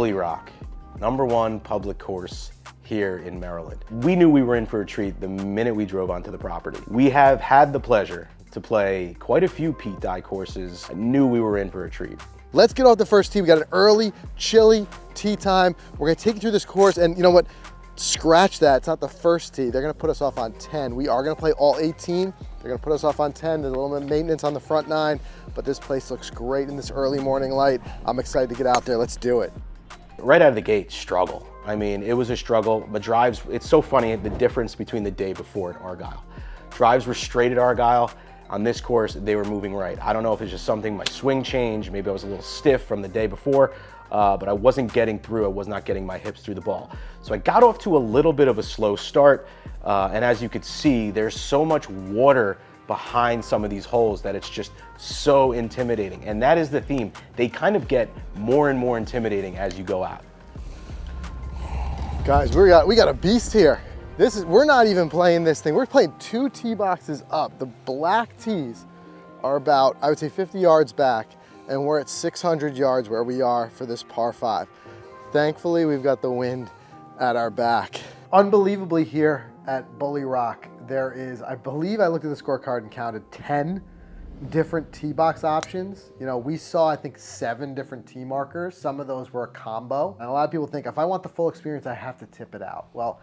Bulle Rock, #1 public course here in Maryland. We knew we were in for a treat the minute we drove onto the property. We have had the pleasure to play quite a few Pete Dye courses. I knew we were in for a treat. Let's get off the first tee. We got an early, chilly tee time. We're gonna take you through this course, and you know what? Scratch that, it's not the first tee. They're gonna put us off on 10. We are gonna play all 18. They're gonna put us off on 10. There's a little bit of maintenance on the front 9, but this place looks great in this early morning light. I'm excited to get out there, let's do it. Right out of the gate, struggle. I mean, it was a struggle. The drives, it's so funny, the difference between the day before at Argyle. Drives were straight at Argyle. On this course, they were moving right. I don't know if it's just something, my swing changed, maybe I was a little stiff from the day before, but I wasn't getting through, I was not getting my hips through the ball. So I got off to a little bit of a slow start, and as you could see, there's so much water behind some of these holes that it's just so intimidating. And that is the theme. They kind of get more and more intimidating as you go out. Guys, we got a beast here. We're not even playing this thing. We're playing 2 tee boxes up. The black tees are about, I would say 50 yards back, and we're at 600 yards where we are for this par 5. Thankfully, we've got the wind at our back. Unbelievably here at Bulle Rock, there is, I believe I looked at the scorecard and counted 10 different tee box options. You know, we saw, I think, 7 different tee markers. Some of those were a combo. And a lot of people think, if I want the full experience, I have to tip it out. Well,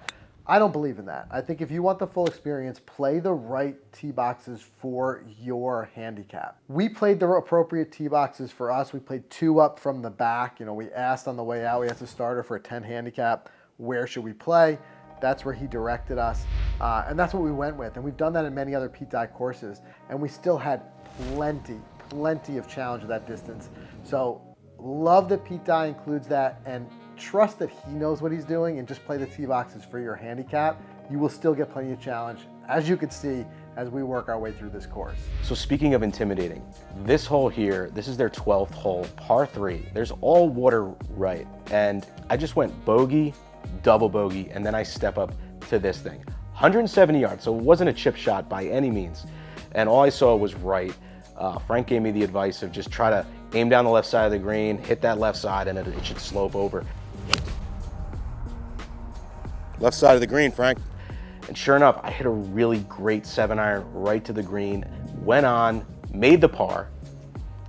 I don't believe in that. I think if you want the full experience, play the right tee boxes for your handicap. We played the appropriate tee boxes for us. We played 2 up from the back. You know, we asked on the way out, we asked the starter for a 10 handicap, where should we play? That's where he directed us. And that's what we went with. And we've done that in many other Pete Dye courses. And we still had plenty of challenge at that distance. So love that Pete Dye includes that, and trust that he knows what he's doing, and just play the tee boxes for your handicap. You will still get plenty of challenge, as you can see, as we work our way through this course. So speaking of intimidating, this hole here, this is their 12th hole, par 3. There's all water right. And I just went bogey, double bogey, and then I step up to this thing. 170 yards, so it wasn't a chip shot by any means. And all I saw was right. Frank gave me the advice of just try to aim down the left side of the green, hit that left side, and it should slope over. Left side of the green, Frank. And sure enough, I hit a really great 7-iron right to the green, went on, made the par.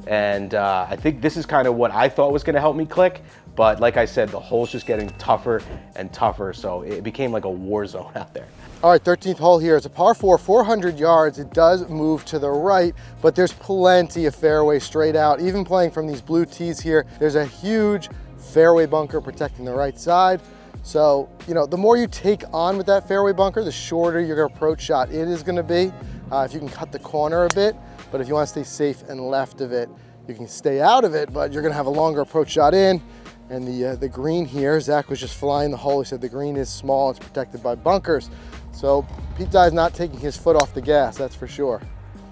And I think this is kind of what I thought was gonna help me click. But like I said, the hole's just getting tougher and tougher. So it became like a war zone out there. All right, 13th hole here. It's a par 4, 400 yards. It does move to the right, but there's plenty of fairway straight out. Even playing from these blue tees here, there's a huge fairway bunker protecting the right side. So, you know, the more you take on with that fairway bunker, the shorter your approach shot it is gonna be. If you can cut the corner a bit, but if you wanna stay safe and left of it, you can stay out of it, but you're gonna have a longer approach shot in. And the green here, Zach was just flying the hole. He said the green is small, it's protected by bunkers. So Pete Dye's not taking his foot off the gas, that's for sure.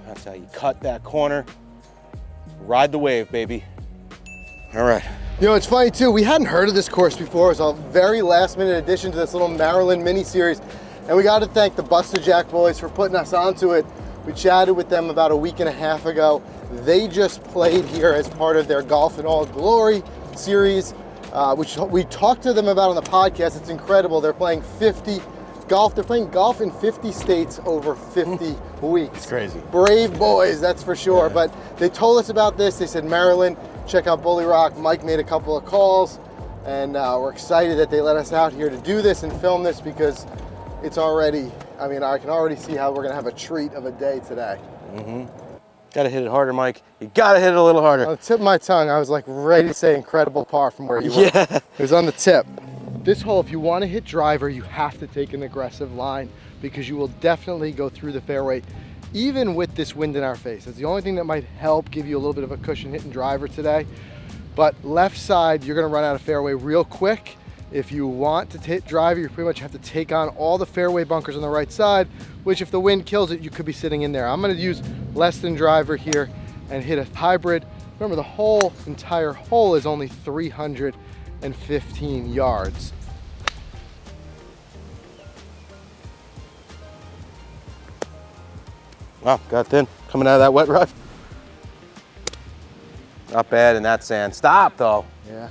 That's how you cut that corner. Ride the wave, baby. All right. You know, it's funny too, we hadn't heard of this course before. It was a very last minute addition to this little Maryland mini series. And we got to thank the Busted Jack boys for putting us onto it. We chatted with them about a week and a half ago. They just played here as part of their Golf in All Glory series, which we talked to them about on the podcast. It's incredible. They're playing They're playing golf in 50 states over 50 weeks. It's crazy. Brave boys, that's for sure. Yeah. But they told us about this. They said, Maryland, check out Bulle Rock. Mike made a couple of calls, and we're excited that they let us out here to do this and film this, because it's already, I mean, I can already see how we're gonna have a treat of a day today. Gotta hit it harder, Mike. You gotta hit it a little harder. On the tip of my tongue, I was like ready to say incredible par from where you were. Yeah. It was on the tip. This hole, if you want to hit driver, you have to take an aggressive line, because you will definitely go through the fairway, even with this wind in our face. It's the only thing that might help give you a little bit of a cushion hitting driver today. But left side, you're gonna run out of fairway real quick. If you want to hit driver, you pretty much have to take on all the fairway bunkers on the right side, which if the wind kills it, you could be sitting in there. I'm gonna use less than driver here and hit a hybrid. Remember, the entire hole is only 315 yards. Wow, got thin coming out of that wet rough. Not bad in that sand. Stop though. Yeah.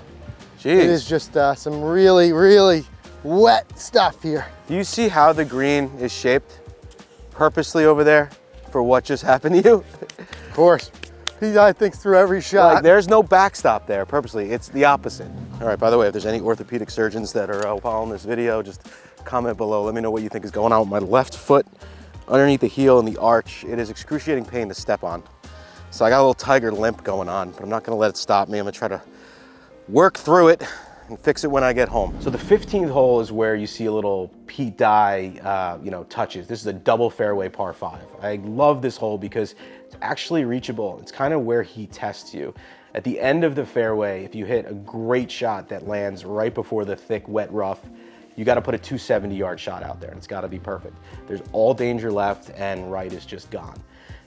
Jeez. It is just some really, really wet stuff here. Do you see how the green is shaped purposely over there for what just happened to you? Of course. He thinks through every shot. Like, there's no backstop there purposely. It's the opposite. All right, by the way, if there's any orthopedic surgeons that are following this video, just comment below. Let me know what you think is going on with my left foot underneath the heel and the arch. It is excruciating pain to step on. So I got a little tiger limp going on, but I'm not gonna let it stop me. I'm gonna try to work through it and fix it when I get home. So the 15th hole is where you see a little Pete Dye, touches. This is a double fairway par 5. I love this hole because it's actually reachable. It's kind of where he tests you. At the end of the fairway, if you hit a great shot that lands right before the thick, wet rough, you got to put a 270-yard shot out there, and it's got to be perfect. There's all danger left, and right is just gone.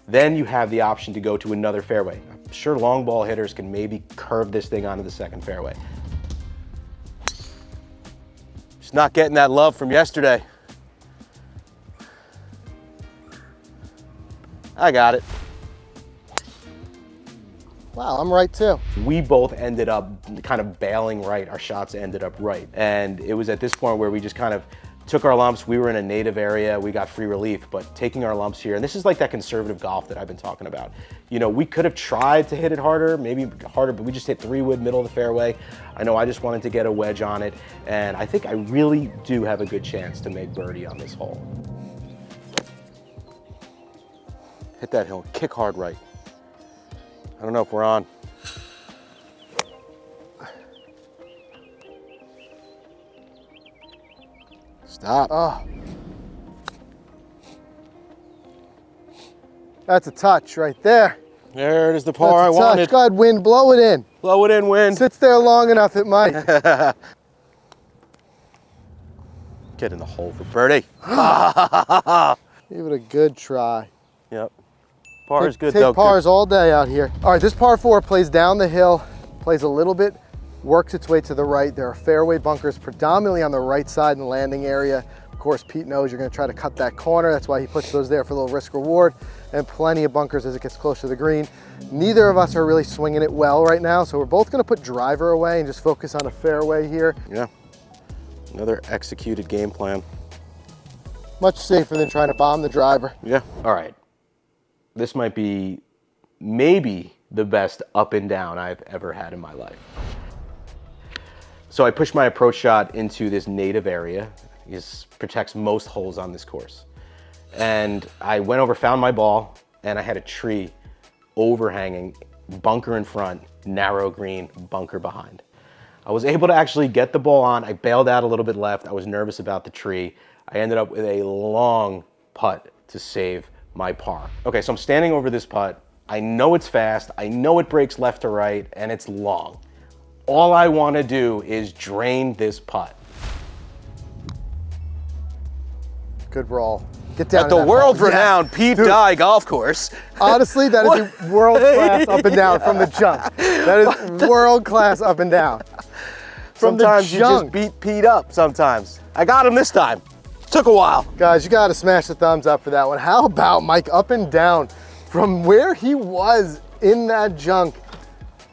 Then you have the option to go to another fairway. I'm sure long ball hitters can maybe curve this thing onto the second fairway. Just not getting that love from yesterday. I got it. Wow, I'm right too. We both ended up kind of bailing right. Our shots ended up right. And it was at this point where we just kind of took our lumps. We were in a native area. We got free relief, but taking our lumps here, and this is like that conservative golf that I've been talking about. You know, we could have tried to hit it harder, maybe harder, but we just hit 3-wood middle of the fairway. I know I just wanted to get a wedge on it, and I think I really do have a good chance to make birdie on this hole. Hit that hill, kick hard right. I don't know if we're on. Stop. Oh. That's a touch right there. There it is, the par I That's a touch. wanted. Go ahead, wind, blow it in. Blow it in, wind. Sits there long enough, it might. Get in the hole for birdie. Give it a good try. Yep. Par is good Take though. pars all day out here. All right, this par 4 plays down the hill, plays a little bit, works its way to the right. There are fairway bunkers predominantly on the right side in the landing area. Of course, Pete knows you're gonna try to cut that corner. That's why he puts those there for a little risk reward, and plenty of bunkers as it gets closer to the green. Neither of us are really swinging it well right now, so we're both gonna put driver away and just focus on a fairway here. Yeah. Another executed game plan. Much safer than trying to bomb the driver. Yeah. All right. This might be maybe the best up and down I've ever had in my life. So I pushed my approach shot into this native area. This protects most holes on this course. And I went over, found my ball, and I had a tree overhanging, bunker in front, narrow green, bunker behind. I was able to actually get the ball on. I bailed out a little bit left. I was nervous about the tree. I ended up with a long putt to save my par. Okay, so I'm standing over this putt. I know it's fast. I know it breaks left to right, and it's long. All I want to do is drain this putt. Good roll. Get down. At the world-renowned Pete Dye Golf Course. Honestly, that is a world-class up and down from the jump. That is world-class up and down. From Sometimes the you just junk. beat Pete up sometimes. I got him this time. Took a while. Guys, you gotta smash the thumbs up for that one. How about Mike up and down from where he was in that junk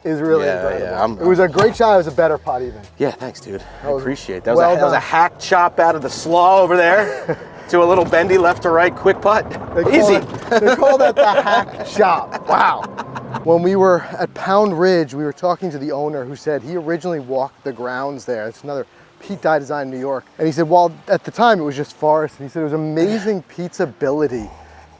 is really incredible. Yeah, it was a great shot. It was a better putt even. Yeah, thanks, dude. I was appreciate that. well That was a done. hack chop out of the slaw over there to a little bendy left to right quick putt. Easy. They call that the hack chop. Wow. When we were at Pound Ridge, we were talking to the owner who said he originally walked the grounds there. It's another Pete Dye design in New York. And he said, well, at the time it was just forest. And he said it was amazing Pete's ability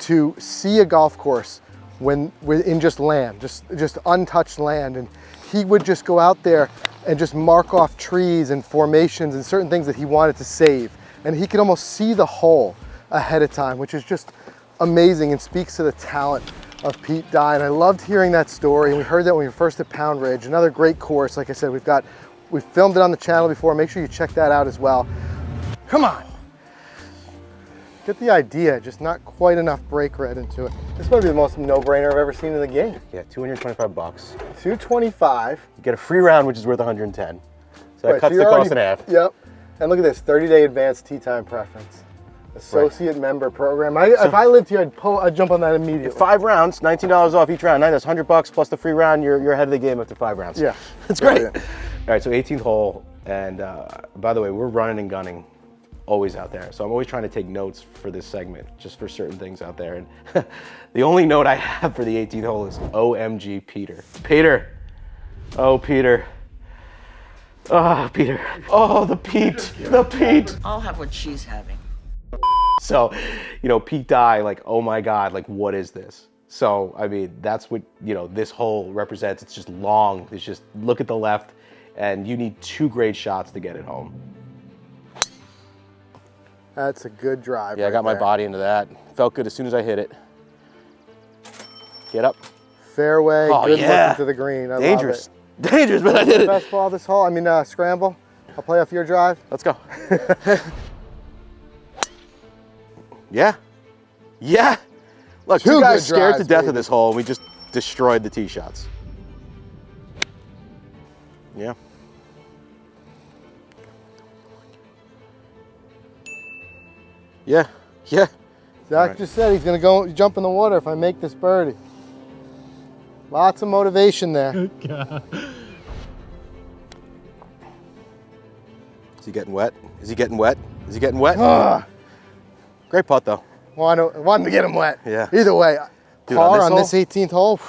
to see a golf course when we're in just land, just untouched land. And he would just go out there and just mark off trees and formations and certain things that he wanted to save. And he could almost see the hole ahead of time, which is just amazing and speaks to the talent of Pete Dye. And I loved hearing that story. And we heard that when we were first at Pound Ridge. Another great course. Like I said, we've filmed it on the channel before. Make sure you check that out as well. Come on. Get the idea, just not quite enough brake red into it. This might be the most no-brainer I've ever seen in the game. Yeah, 225 bucks. 225. You get a free round, which is worth 110. So that Right, cuts so the you're cost in half. Yep. And look at this, 30-day advanced tee time preference. Associate member program. If I lived here, I'd jump on that immediately. 5 rounds, $19 off each round. That's $100 plus the free round. You're ahead of the game after 5 rounds. Yeah, that's great. All right, so 18th hole, and by the way, we're running and gunning always out there. So I'm always trying to take notes for this segment, just for certain things out there. And the only note I have for the 18th hole is OMG Peter. Peter. Oh, Peter. Oh, Peter. Oh, the Pete. The Pete. I'll have what she's having. So, Pete Dye, like, oh my God, like, what is this? So, I mean, that's what, this hole represents. It's just long. It's just, look at the left, and you need 2 great shots to get it home. That's a good drive. Yeah, I got my body into that. Felt good as soon as I hit it. Get up. Fairway, good looking to the green. Dangerous. Dangerous, but I did it. Best ball this hole. Scramble. I'll play off your drive. Let's go. Yeah. Yeah. Look, 2 guys scared to death of this hole, and we just destroyed the tee shots. Yeah. Yeah. Yeah. Zach just said he's going to go jump in the water if I make this birdie. Lots of motivation there. Good God. Is he getting wet? Is he getting wet? Is he getting wet? Great putt, though. Wanted to get him wet. Yeah. Either way, Dude, par on this 18th hole,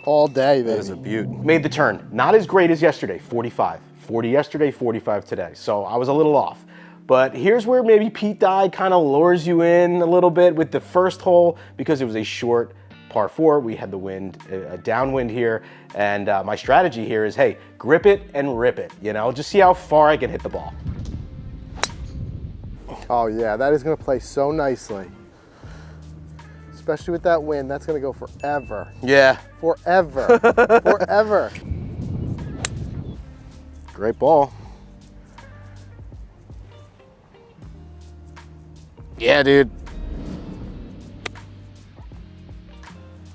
all day, baby. That is a beaut. Made the turn. Not as great as yesterday, 45. 40 yesterday, 45 today. So I was a little off. But here's where maybe Pete Dye kind of lures you in a little bit with the first hole, because it was a short par 4. We had the wind, a downwind here. And my strategy here is, hey, grip it and rip it. Just see how far I can hit the ball. Oh yeah, that is going to play so nicely. Especially with that wind, that's going to go forever. Yeah. Forever. Forever. Great ball. Yeah, dude.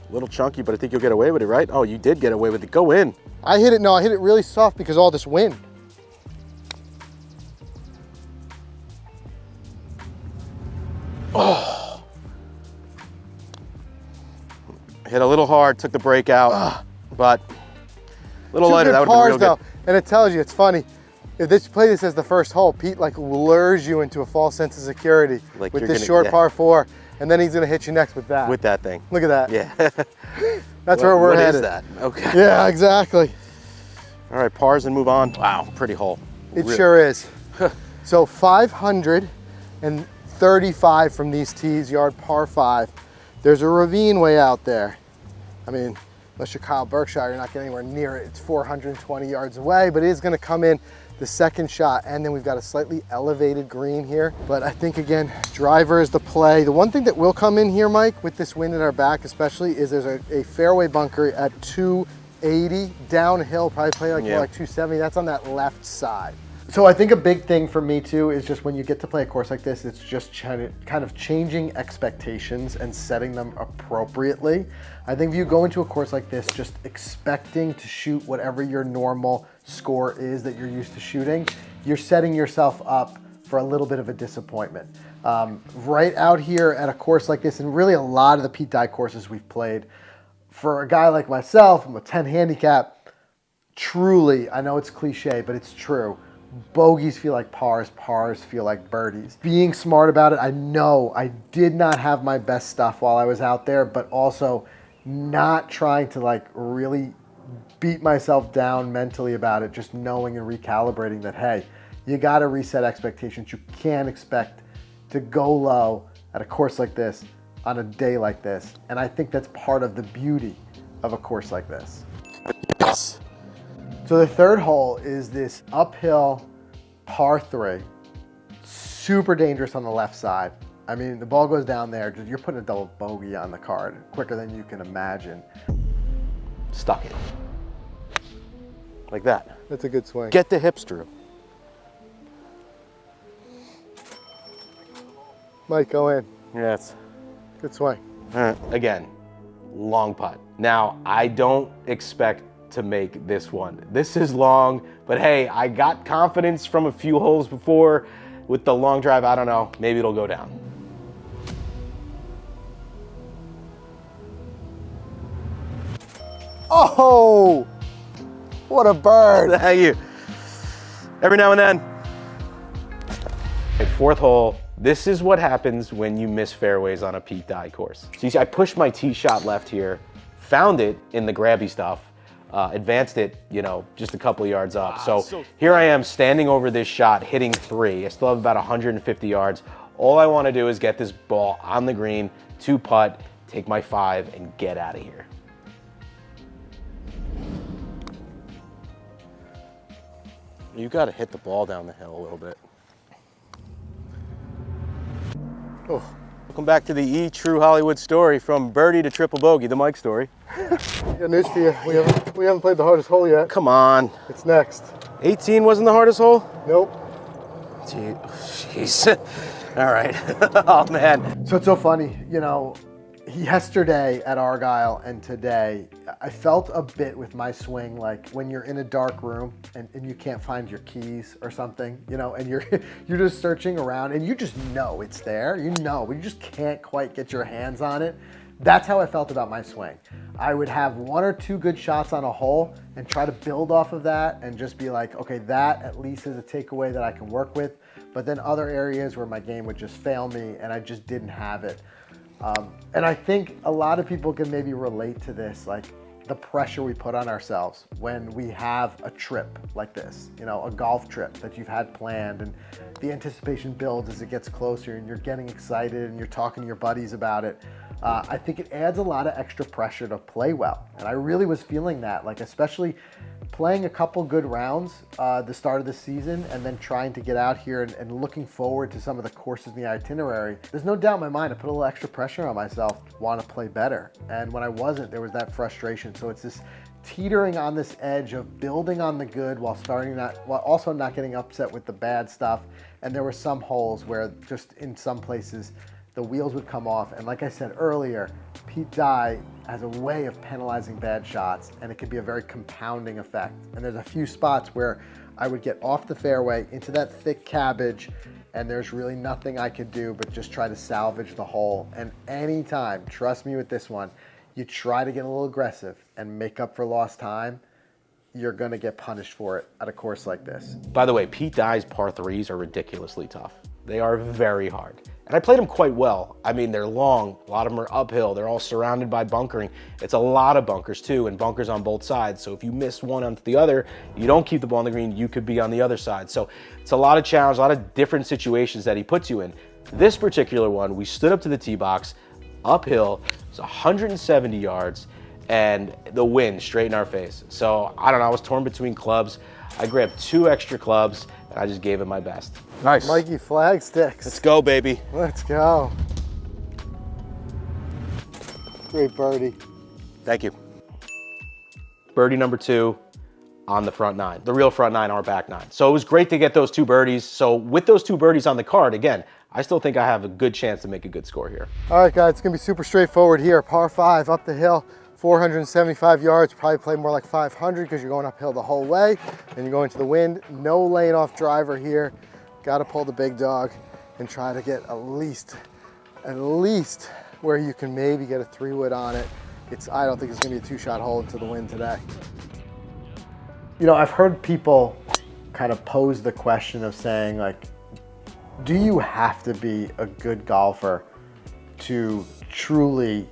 A little chunky, but I think you'll get away with it, right? Oh, you did get away with it. Go in. I hit it really soft because of all this wind. Oh. Hit a little hard, took the break out, but a little lighter, that would have been real good. And it tells you, it's funny, if this play this as the first hole, Pete lures you into a false sense of security with this short par 4, and then he's gonna hit you next with that. With that thing. Look at that. Yeah. That's where we're headed. What is that? Okay. Yeah, exactly. All right, pars and move on. Wow, pretty hole. It sure is. So 535 from these tees, yard par 5. There's a ravine way out there. Unless you're Kyle Berkshire, you're not getting anywhere near it. It's 420 yards away, but it is gonna come in the second shot. And then we've got a slightly elevated green here. But I think, again, driver is the play. The one thing that will come in here, Mike, with this wind at our back especially, is there's a fairway bunker at 280 downhill, probably play like more like 270. That's on that left side. So I think a big thing for me too is just when you get to play a course like this, it's just kind of changing expectations and setting them appropriately. I think if you go into a course like this just expecting to shoot whatever your normal score is that you're used to shooting, you're setting yourself up for a little bit of a disappointment. Right out here at a course like this, and really a lot of the Pete Dye courses we've played, for a guy like myself, I'm a 10 handicap, truly, I know it's cliche, but it's true. Bogeys feel like pars, pars feel like birdies. Being smart about it, I know I did not have my best stuff while I was out there, but also not trying to really beat myself down mentally about it, just knowing and recalibrating that, hey, you gotta reset expectations. You can't expect to go low at a course like this on a day like this. And I think that's part of the beauty of a course like this. Yes. So the third hole is this uphill par 3, super dangerous on the left side. The ball goes down there, you're putting a double bogey on the card quicker than you can imagine. Stuck it. Like that. That's a good swing. Get the hips, Drew. Mike, go in. Yes. Good swing. Again, long putt. Now, I don't expect to make this one. This is long, but hey, I got confidence from a few holes before. with the long drive, I don't know, maybe it'll go down. Oh, what a bird. Thank you. Every now and then. Okay, fourth hole. This is what happens when you miss fairways on a Pete Dye course. So you see, I pushed my tee shot left here, found it in the grabby stuff, advanced it, you know, just a couple of yards up. So here I am standing over this shot, hitting 3. I still have about 150 yards. All I want to do is get this ball on the green, 2-putt, take my 5, and get out of here. You got to hit the ball down the hill a little bit. Oh. Welcome back to the E-True Hollywood story, from birdie to triple bogey, the Mike story. Got news for you. We haven't played the hardest hole yet. Come on. It's next. 18 wasn't the hardest hole? Nope. Jeez. All right. Oh, man. So it's so funny, you know, yesterday at Argyle and today, I felt a bit with my swing like when you're in a dark room and you can't find your keys or something, you know, and you're just searching around and you just know it's there, you know, but you just can't quite get your hands on it. That's how I felt about my swing. I would have 1 or 2 good shots on a hole and try to build off of that and just be like, okay, that at least is a takeaway that I can work with. But then other areas where my game would just fail me and I just didn't have it. And I think a lot of people can maybe relate to this, like the pressure we put on ourselves when we have a trip like this, you know, a golf trip that you've had planned, and the anticipation builds as it gets closer and you're getting excited and you're talking to your buddies about it. I think it adds a lot of extra pressure to play well. And I really was feeling that, like especially playing a couple good rounds the start of the season and then trying to get out here and looking forward to some of the courses in the itinerary. There's no doubt in my mind I put a little extra pressure on myself to want to play better. And when I wasn't, there was that frustration. So it's this teetering on this edge of building on the good while also not getting upset with the bad stuff. And there were some holes where just in some places the wheels would come off. And like I said earlier, Pete Dye has a way of penalizing bad shots, and it can be a very compounding effect. And there's a few spots where I would get off the fairway into that thick cabbage, and there's really nothing I could do but just try to salvage the hole. And anytime, trust me with this one, you try to get a little aggressive and make up for lost time, you're gonna get punished for it at a course like this. By the way, Pete Dye's par 3s are ridiculously tough. They are very hard. And I played them quite well. I mean, they're long, a lot of them are uphill, they're all surrounded by bunkering. It's a lot of bunkers too, and bunkers on both sides. So if you miss one onto the other, you don't keep the ball on the green, you could be on the other side. So it's a lot of challenge, a lot of different situations that he puts you in. This particular one, we stood up to the tee box, uphill, it's 170 yards, and the wind straight in our face. So I don't know, I was torn between clubs. I grabbed 2 extra clubs, and I just gave it my best. Nice. Mikey, flag sticks. Let's go, baby. Let's go. Great birdie. Thank you. Birdie number 2 on the front 9. The real front 9, our back 9. So it was great to get those 2 birdies. So with those 2 birdies on the card, again, I still think I have a good chance to make a good score here. All right, guys, it's gonna be super straightforward here. Par 5 up the hill. 475 yards, probably play more like 500 because you're going uphill the whole way and you're going to the wind. No laying off driver here. Got to pull the big dog and try to get at least where you can maybe get a 3-wood on it. I don't think it's going to be a 2-shot hole into the wind today. You know, I've heard people kind of pose the question of saying, like, do you have to be a good golfer to truly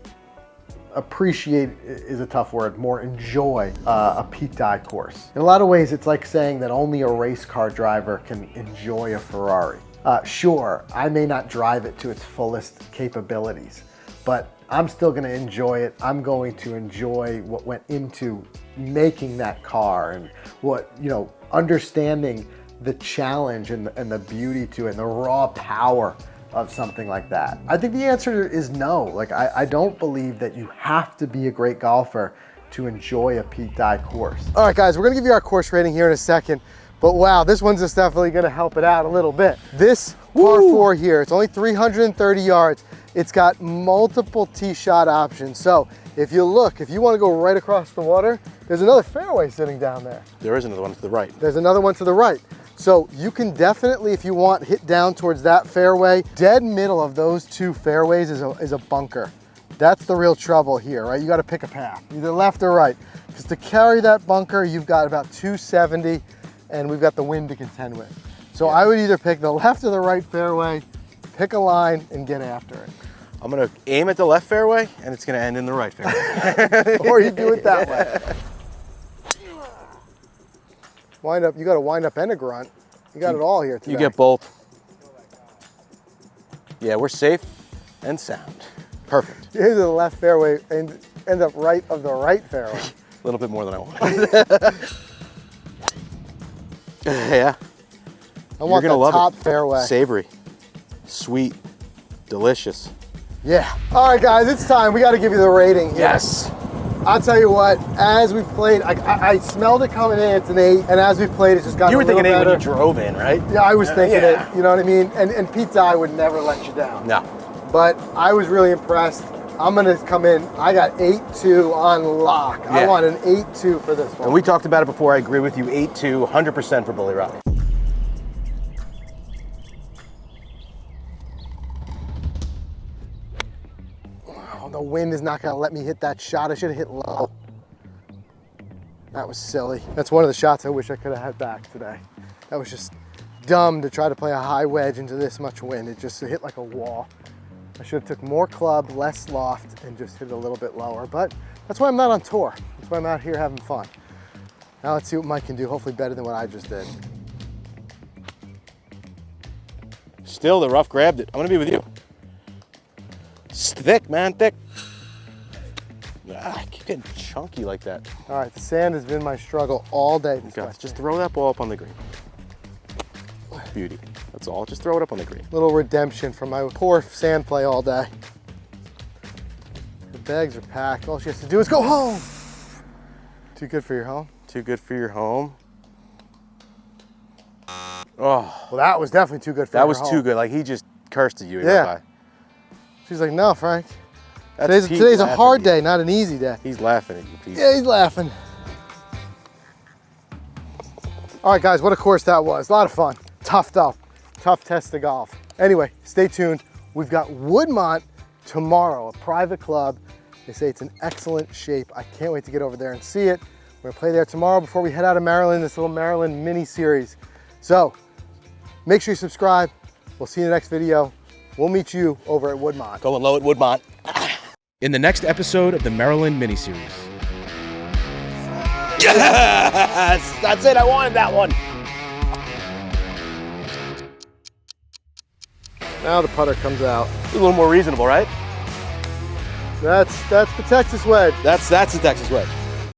appreciate is a tough word, more enjoy a Pete Dye course? In a lot of ways, it's like saying that only a race car driver can enjoy a Ferrari. Sure, I may not drive it to its fullest capabilities, but I'm still gonna enjoy it. I'm going to enjoy what went into making that car and what, you know, understanding the challenge and the beauty to it and the raw power of something like that. I think the answer is no. Like, I don't believe that you have to be a great golfer to enjoy a Pete Dye course. All right, guys, we're gonna give you our course rating here in a second, but wow, this one's just definitely gonna help it out a little bit. This par 4 here, it's only 330 yards. It's got multiple tee shot options. So if you look, if you wanna go right across the water, there's another fairway sitting down there. There is another one to the right. There's another one to the right. So you can definitely, if you want, hit down towards that fairway. Dead middle of those two fairways is a bunker. That's the real trouble here, right? You got to pick a path, either left or right. Because to carry that bunker, you've got about 270, and we've got the wind to contend with. So I would either pick the left or the right fairway, pick a line, and get after it. I'm gonna aim at the left fairway, and it's gonna end in the right fairway. Or you do it that way. Wind up, you got a wind up and a grunt. You got it all here today. You get both. Yeah, we're safe and sound. Perfect. Here's the left fairway and end up right of the right fairway. A little bit more than I wanted. Yeah. I want You're gonna the love top it. fairway. Savory, sweet, delicious. Yeah. All right, guys, it's time. We got to give you the rating here. Yes. I'll tell you what, as we've played, I smelled it coming in, it's an 8, and as we've played, it's just gotten You were a little thinking 8 better. when you drove in, right? Yeah, I was thinking Yeah. it, you know what I mean? And Pete's eye would never let you down. No. But I was really impressed. I'm gonna come in, I got 8-2 on lock. I Yeah. want an 8-2 for this one. And we talked about it before. I agree with you. 8-2, 100% for Bulle Rock. Oh, the wind is not gonna let me hit that shot. I should have hit low. That was silly. That's one of the shots I wish I could have had back today. That was just dumb to try to play a high wedge into this much wind. It just hit like a wall. I should have took more club, less loft, and just hit it a little bit lower. But that's why I'm not on tour. That's why I'm out here having fun. Now let's see what Mike can do. Hopefully better than what I just did. Still, the rough grabbed it. I'm gonna be with you. It's thick, man, thick. I keep getting chunky like that. All right, the sand has been my struggle all day. Okay, just throw that ball up on the green. Beauty. That's all. Just throw it up on the green. Little redemption from my poor sand play all day. The bags are packed. All she has to do is go home. Too good for your home? Too good for your home. Oh, Well, that was definitely too good for that her was home. too good. Like he just cursed at you. He Yeah. went by. She's like, no, Frank. That's Pete Today's a laughing hard at you. day, not an easy day. He's laughing at you, Pete. Yeah, he's laughing. All right, guys, what a course that was. A lot of fun. Tough though. Tough test of golf. Anyway, stay tuned. We've got Woodmont tomorrow, a private club. They say it's in excellent shape. I can't wait to get over there and see it. We're gonna play there tomorrow before we head out of Maryland, this little Maryland mini series. So make sure you subscribe. We'll see you in the next video. We'll meet you over at Woodmont. Going low at Woodmont. In the next episode of the Maryland miniseries. Yes! That's it. I wanted that one. Now the putter comes out. A little more reasonable, right? That's the Texas wedge. That's the Texas wedge.